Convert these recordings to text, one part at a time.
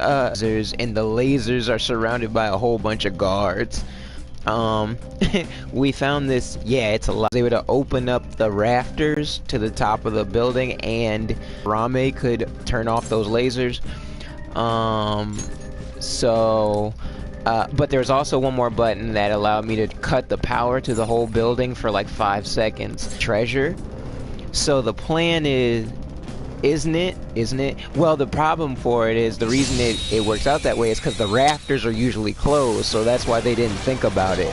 lasers, and the lasers are surrounded by a whole bunch of guards. We found this, yeah, it's a lot. They were to open up the rafters to the top of the building, and Rame could turn off those lasers. But there's also one more button that allowed me to cut the power to the whole building for like 5 seconds. Treasure. So the plan is, isn't it? Well, the problem for it is, the reason it works out that way is because the rafters are usually closed, so that's why they didn't think about it.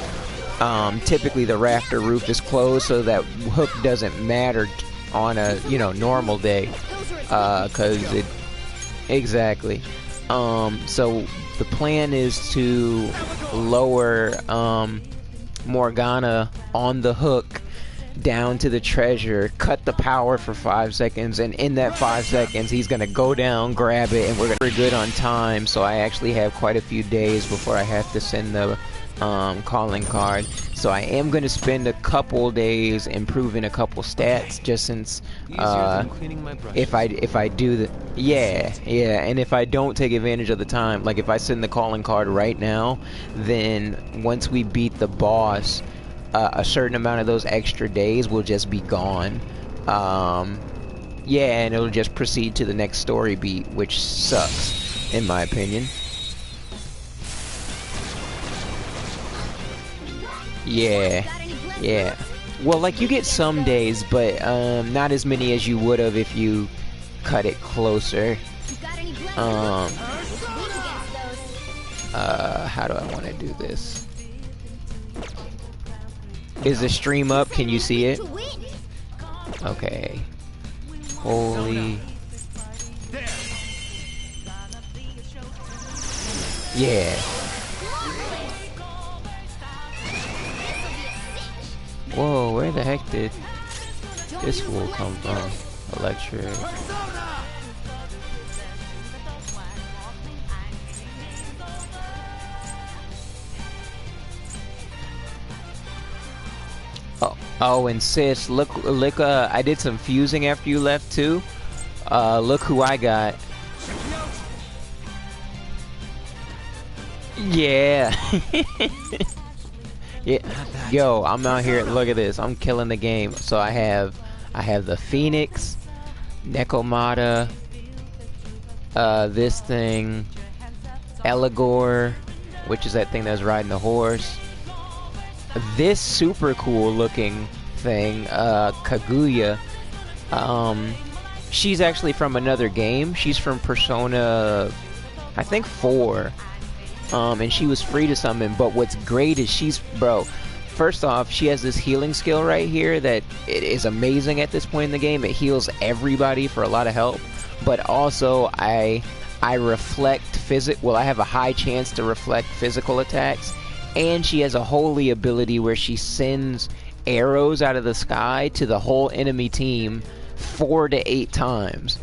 Typically the rafter roof is closed, so that hook doesn't matter on a, normal day. Exactly. So the plan is to lower Morgana on the hook down to the treasure, cut the power for 5 seconds, and in that 5 seconds he's gonna go down, grab it, and we're good on time. So I actually have quite a few days before I have to send the calling card. So I am gonna spend a couple days improving a couple stats, just since if I do the and if I don't take advantage of the time, like if I send the calling card right now, then once we beat the boss, a certain amount of those extra days will just be gone. And it'll just proceed to the next story beat, which sucks, in my opinion. Yeah. Well, like, you get some days, but not as many as you would have if you cut it closer. How do I want to do this? Is the stream up? Can you see it? Okay. Holy. Yeah. Whoa, where the heck did this fool come from? Electric. Oh, and sis, look, I did some fusing after you left too. Look who I got. Yeah. Yeah. Yo, I'm out here, look at this. I'm killing the game. So I have the Phoenix, Nekomata, this thing, Eligor, which is that thing that's riding the horse. This super cool looking thing, Kaguya, she's actually from another game. She's from Persona, I think 4, and she was free to summon. But what's great is first off, she has this healing skill right here that it is amazing at this point in the game. It heals everybody for a lot of help, but also I reflect I have a high chance to reflect physical attacks. And she has a holy ability where she sends arrows out of the sky to the whole enemy team 4 to 8 times.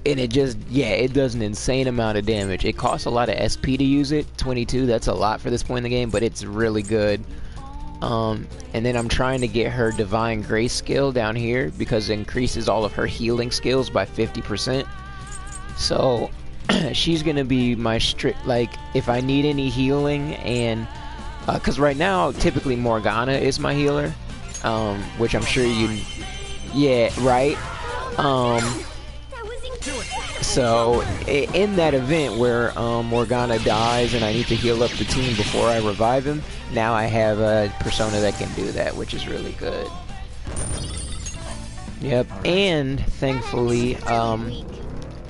And it just, it does an insane amount of damage. It costs a lot of SP to use it, 22, that's a lot for this point in the game, but it's really good. And then I'm trying to get her Divine Grace skill down here, because it increases all of her healing skills by 50%. So she's gonna be my like, if I need any healing, and because right now typically Morgana is my healer, which I'm sure right. So in that event where Morgana dies and I need to heal up the team before I revive him, now I have a Persona that can do that, which is really good. Yep. And thankfully,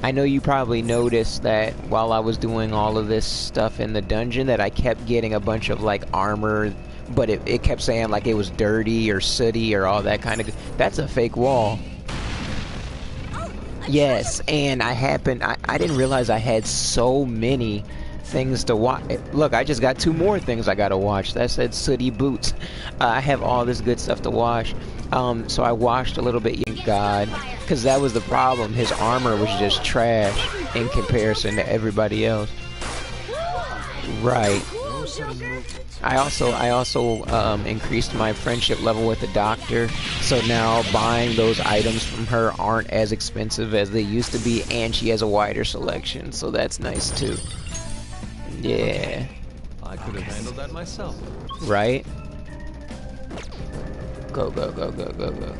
I know you probably noticed that while I was doing all of this stuff in the dungeon, that I kept getting a bunch of like armor, but it kept saying like it was dirty or sooty or all that kind of. That's a fake wall. Yes, and I didn't realize I had so many things to watch. Look, I just got 2 more things I gotta watch. That said sooty boots. I have all this good stuff to watch. So I watched a little bit, God, because that was the problem. His armor was just trash in comparison to everybody else. Right. I also increased my friendship level with the doctor, so now buying those items from her aren't as expensive as they used to be, and she has a wider selection, so that's nice too. Yeah. I could have handled that myself. Right? Go, go, go, go, go, go.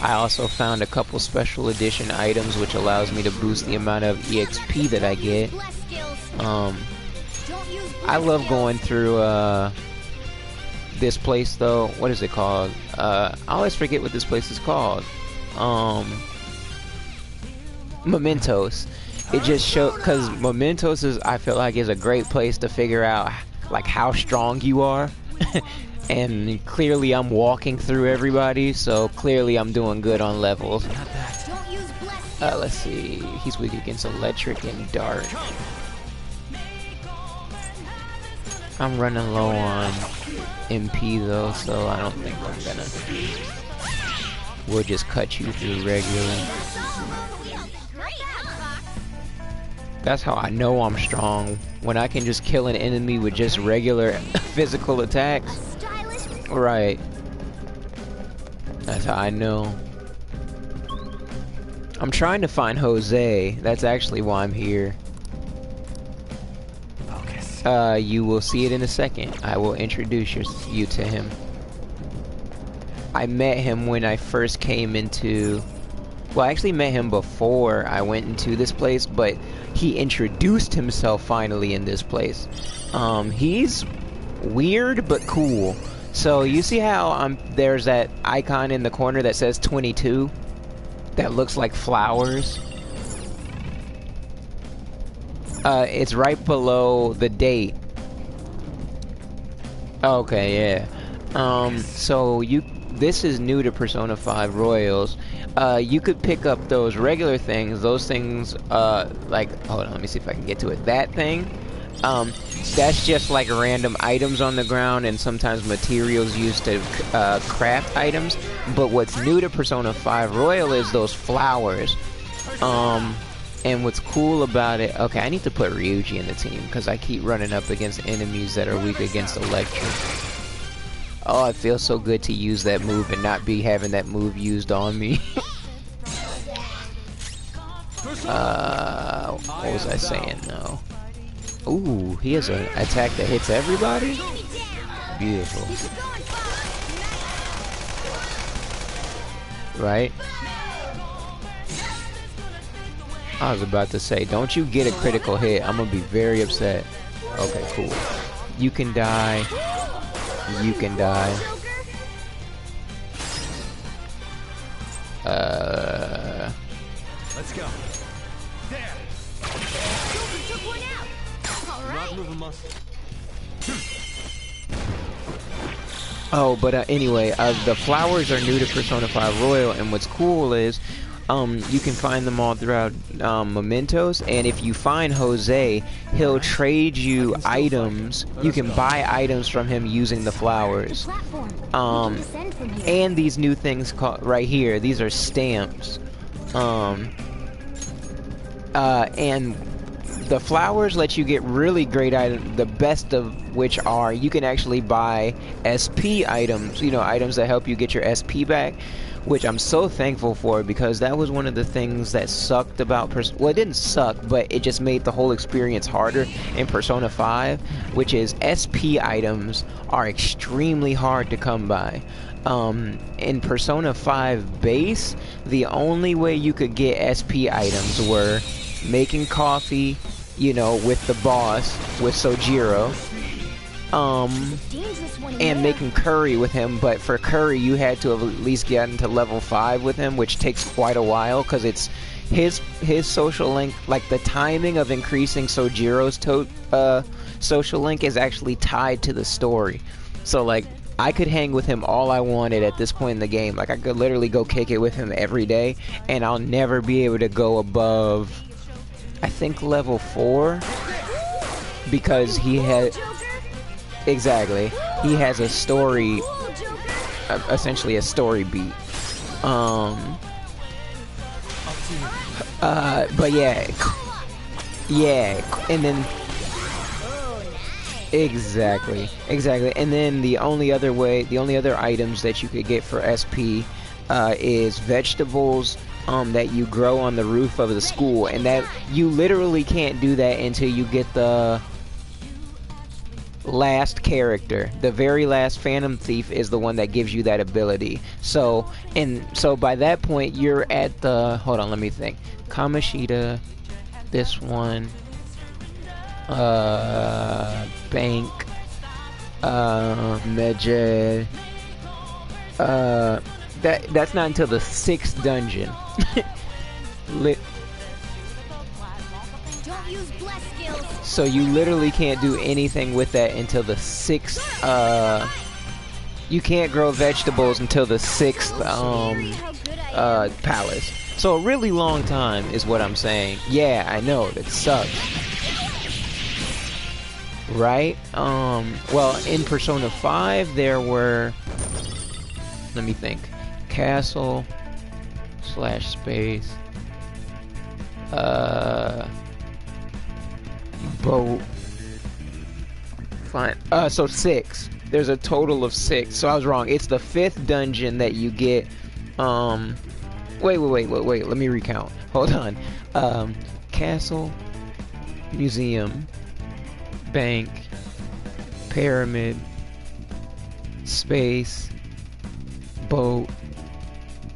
I also found a couple special edition items which allows me to boost the amount of EXP that I get. I love going through this place though. What is it called? I always forget what this place is called. Mementos. It just shows, because Mementos is, I feel like, is a great place to figure out like how strong you are. And clearly I'm walking through everybody, so clearly I'm doing good on levels. Let's see. He's weak against electric and dark. I'm running low on MP though, so I don't think I'm gonna. We'll just cut you through regular. That's how I know I'm strong, when I can just kill an enemy with just regular physical attacks. Right. That's how I know. I'm trying to find Jose. That's actually why I'm here. Focus. You will see it in a second. I will introduce you to him. I met him when I first came into... Well, I actually met him before I went into this place, but he introduced himself finally in this place. He's weird but cool. So you see how there's that icon in the corner that says 22? That looks like flowers? It's right below the date. Okay, yeah. So this is new to Persona 5 Royals. You could pick up those regular things. Those things, like, hold on, let me see if I can get to it. That thing, that's just like random items on the ground and sometimes materials used to craft items. But what's new to Persona 5 Royal is those flowers. And what's cool about it... Okay, I need to put Ryuji in the team because I keep running up against enemies that are weak against electric. Oh, it feels so good to use that move and not be having that move used on me. What was I saying? No. Ooh, he has an attack that hits everybody? Beautiful. Right? I was about to say, don't you get a critical hit. I'm gonna be very upset. Okay, cool. You can die. You can die. Let's go. There. Took one out. All right. Not moving muscle. Oh, but anyway, the flowers are new to Persona 5 Royal, and what's cool is you can find them all throughout Mementos, and if you find Jose, he'll trade you items. You can buy items from him using the flowers. And these new things called right here, these are stamps. And the flowers let you get really great items, the best of which are you can actually buy SP items, you know, items that help you get your SP back, which I'm so thankful for because that was one of the things that sucked about well, it didn't suck, but it just made the whole experience harder in Persona 5, which is SP items are extremely hard to come by. In Persona 5 base, the only way you could get SP items were making coffee, you know, with the boss, with Sojiro, and making curry with him, but for curry you had to at least get into level 5 with him, which takes quite a while, because it's his social link, like the timing of increasing Sojiro's social link is actually tied to the story. So like, I could hang with him all I wanted at this point in the game. Like, I could literally go kick it with him every day, and I'll never be able to go above, I think, level 4, because he had... Exactly. He has a story, essentially a story beat. But yeah, and then Exactly. And then the only other items that you could get for SP is vegetables that you grow on the roof of the school, and that you literally can't do that until you get the last character. The very last Phantom Thief is the one that gives you that ability. So by that point you're at the, hold on, let me think. Kamoshida, this one, Bank, Medjed, that's not until the 6th dungeon. Don't use bless skills. So you literally can't do anything with that until the 6th, you can't grow vegetables until the 6th palace. So a really long time is what I'm saying. Yeah, I know, that sucks. Right? Well, in Persona 5 there were, let me think, castle / space, boat, fine, so 6. There's a total of 6, so I was wrong. It's the 5th dungeon that you get. Wait, let me recount. Hold on. Castle, museum, bank, pyramid, space, boat,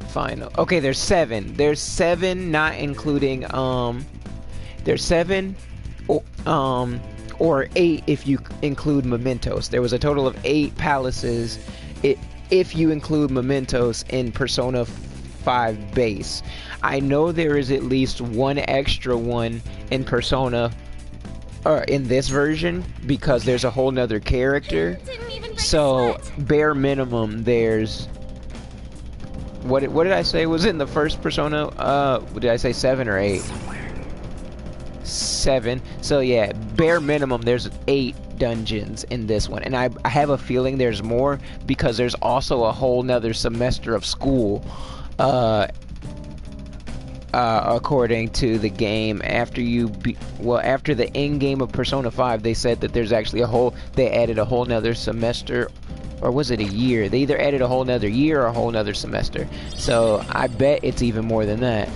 final. Okay, there's 7. There's 7, not including there's 7 or 8 if you include mementos. There was a total of 8 palaces if you include mementos in Persona 5 base. I know there is at least one extra one in Persona in this version because there's a whole nother character. So bare minimum there's, what did I say was in the first Persona? Did I say 7 or 8? 7. So yeah, bare minimum there's 8 dungeons in this one, and I have a feeling there's more because there's also a whole nother semester of school, according to the game. After after the end game of Persona 5, they said that there's actually they added a whole nother semester, or was it a year? They either added a whole nother year or a whole nother semester. So I bet it's even more than that.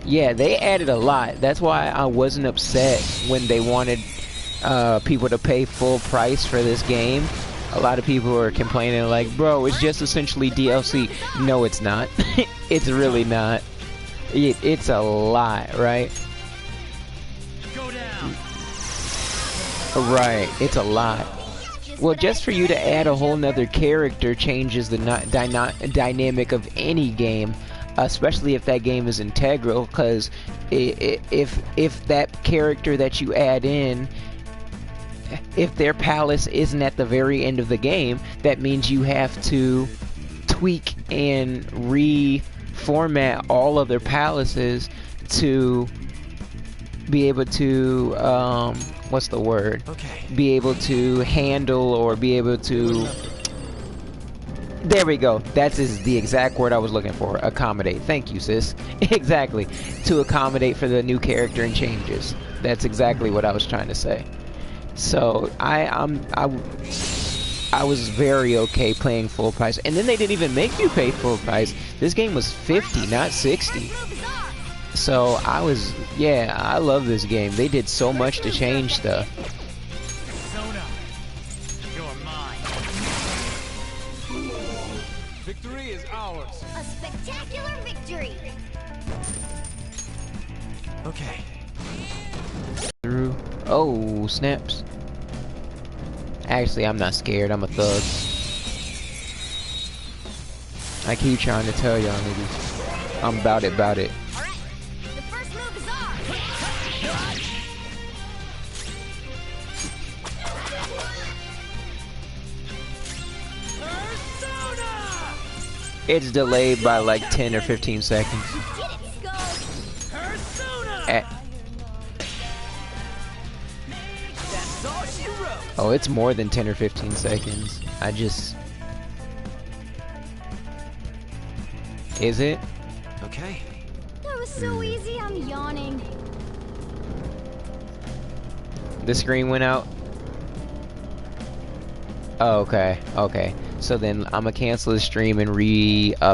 Yeah, they added a lot. That's why I wasn't upset when they wanted people to pay full price for this game. A lot of people were complaining like, bro, it's just essentially DLC. No, it's not. It's really not. It's a lot, right? Go down. Right, it's a lot. Well, just for you to add a whole nother character changes the dynamic of any game, especially if that game is integral, because if that character that you add in, if their palace isn't at the very end of the game, that means you have to tweak and reformat all of their palaces to be able to what's the word? Okay. Be able to handle or be able to. There we go. That's the exact word I was looking for. Accommodate. Thank you, sis. Exactly. To accommodate for the new character and changes. That's exactly what I was trying to say. So I was very okay paying full price, and then they didn't even make you pay full price. This game was 50, not 60. So I love this game. They did so much to change stuff. Zona, you're mine. Victory is ours. A spectacular victory. Okay. Through. Oh, snaps. Actually, I'm not scared. I'm a thug. I keep trying to tell y'all niggas. I'm about it. Alright, the first move is on. It's delayed by like 10 or 15 seconds. Get it, Skull. Oh, it's more than 10 or 15 seconds. Is it? Okay. That was so easy, I'm yawning. The screen went out. Oh, okay, okay. So then I'm gonna cancel the stream and re